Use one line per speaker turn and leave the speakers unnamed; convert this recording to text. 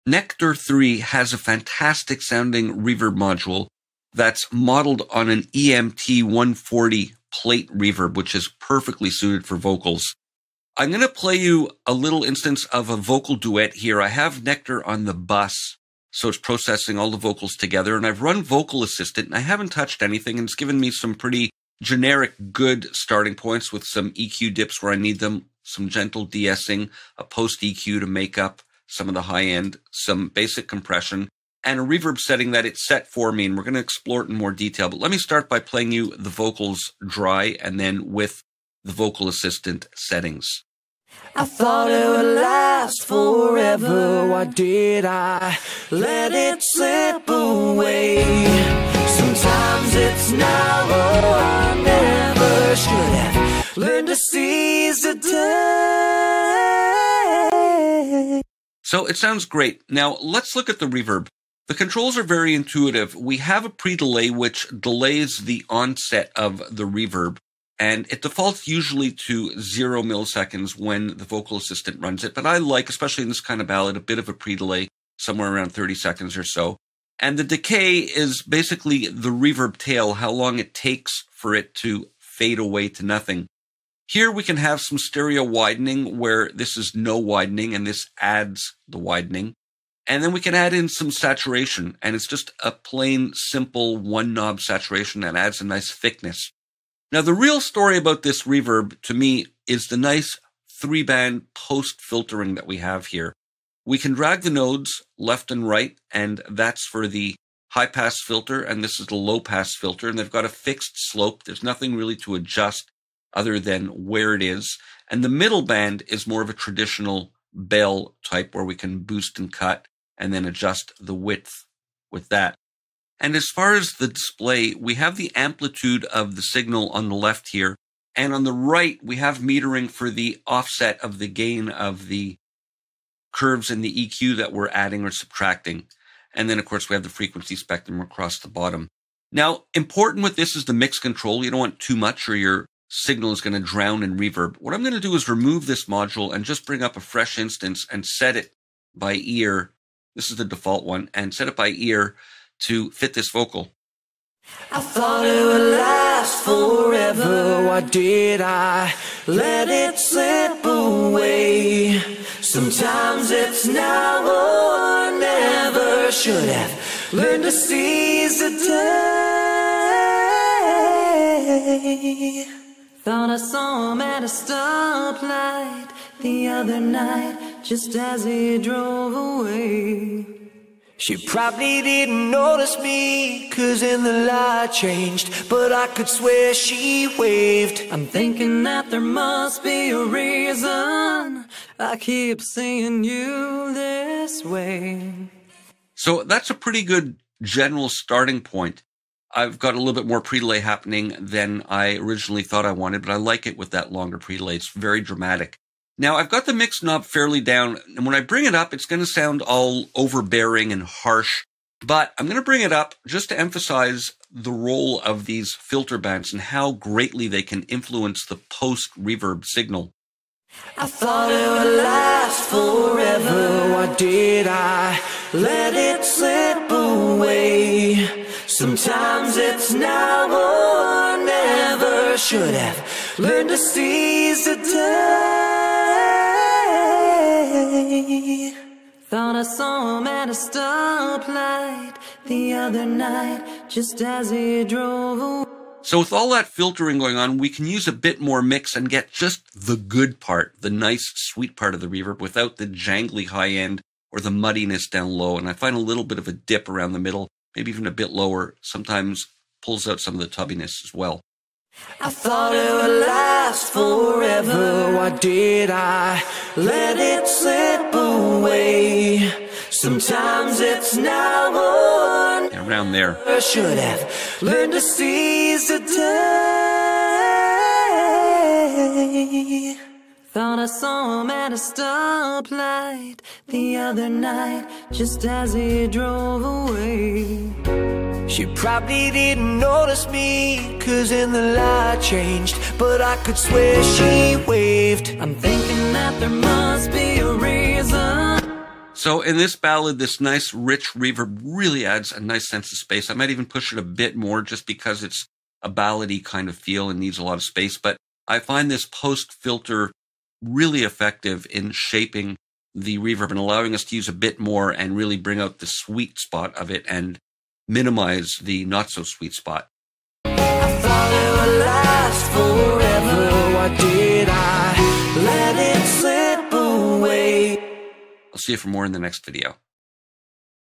Nectar 3 has a fantastic sounding reverb module that's modeled on an EMT 140 plate reverb, which is perfectly suited for vocals. I'm going to play you a little instance of a vocal duet here. I have Nectar on the bus, so it's processing all the vocals together, and I've run Vocal Assistant, and I haven't touched anything, and it's given me some pretty generic good starting points with some EQ dips where I need them, some gentle de-essing, a post EQ to make up some of the high end, some basic compression, and a reverb setting that it's set for me, and we're going to explore it in more detail. But let me start by playing you the vocals dry and then with the Vocal Assistant settings.
I thought it would last forever. Why did I let it slip away? Sometimes it's now or I never should have learned to seize the day.
So it sounds great. Now let's look at the reverb. The controls are very intuitive. We have a pre-delay which delays the onset of the reverb, and it defaults usually to 0 milliseconds when the Vocal Assistant runs it. But I like, especially in this kind of ballad, a bit of a pre-delay, somewhere around 30 seconds or so. And the decay is basically the reverb tail, how long it takes for it to fade away to nothing. Here we can have some stereo widening where this is no widening and this adds the widening. And then we can add in some saturation, and it's just a plain, simple one knob saturation that adds a nice thickness. Now, the real story about this reverb, to me, is the nice 3-band post-filtering that we have here. We can drag the nodes left and right, and that's for the high-pass filter, and this is the low-pass filter, and they've got a fixed slope. There's nothing really to adjust other than where it is. And the middle band is more of a traditional bell type where we can boost and cut and then adjust the width with that. And as far as the display, we have the amplitude of the signal on the left here. And on the right, we have metering for the offset of the gain of the curves in the EQ that we're adding or subtracting. And then, of course, we have the frequency spectrum across the bottom. Now, important with this is the mix control. You don't want too much or your signal is going to drown in reverb. What I'm going to do is remove this module and just bring up a fresh instance and set it by ear. This is the default one, and set it by ear to fit this vocal.
I thought it would last forever. Why did I let it slip away? Sometimes it's now or never. Should have learned to seize the day. Thought I saw him at a stoplight the other night, just as he drove away. She probably didn't notice me, 'cause in the light changed, but I could swear she waved. I'm thinking that there must be a reason I keep seeing you this way.
So that's a pretty good general starting point. I've got a little bit more pre-delay happening than I originally thought I wanted, but I like it with that longer pre-delay. It's very dramatic. Now, I've got the mix knob fairly down, and when I bring it up, it's going to sound all overbearing and harsh, but I'm going to bring it up just to emphasize the role of these filter bands and how greatly they can influence the post-reverb signal.
I thought it would last forever. Why did I let it slip away? Sometimes it's now or never. Should have learned to seize the day. Thought I saw him at a stoplight the other night, just as he drove away.
So with all that filtering going on, we can use a bit more mix and get just the good part, the nice, sweet part of the reverb without the jangly high end or the muddiness down low. And I find a little bit of a dip around the middle, maybe even a bit lower, sometimes pulls out some of the tubbiness as well.
I thought it would last forever. Why did I let it slip away? Sometimes it's now or
Yeah, around there.
I should have learned to seize the day. Thought I saw him at a stoplight the other night, just as he drove away. She probably didn't notice me, 'cause in the light changed, but I could swear she waved. I'm thinking that there must be a reason.
So in this ballad, this nice rich reverb really adds a nice sense of space. I might even push it a bit more just because it's a ballady kind of feel and needs a lot of space. But I find this post filter really effective in shaping the reverb and allowing us to use a bit more and really bring out the sweet spot of it and minimize the not so sweet spot.
I thought it would last forever. Why did I let it slip away?
I'll see you for more in the next video.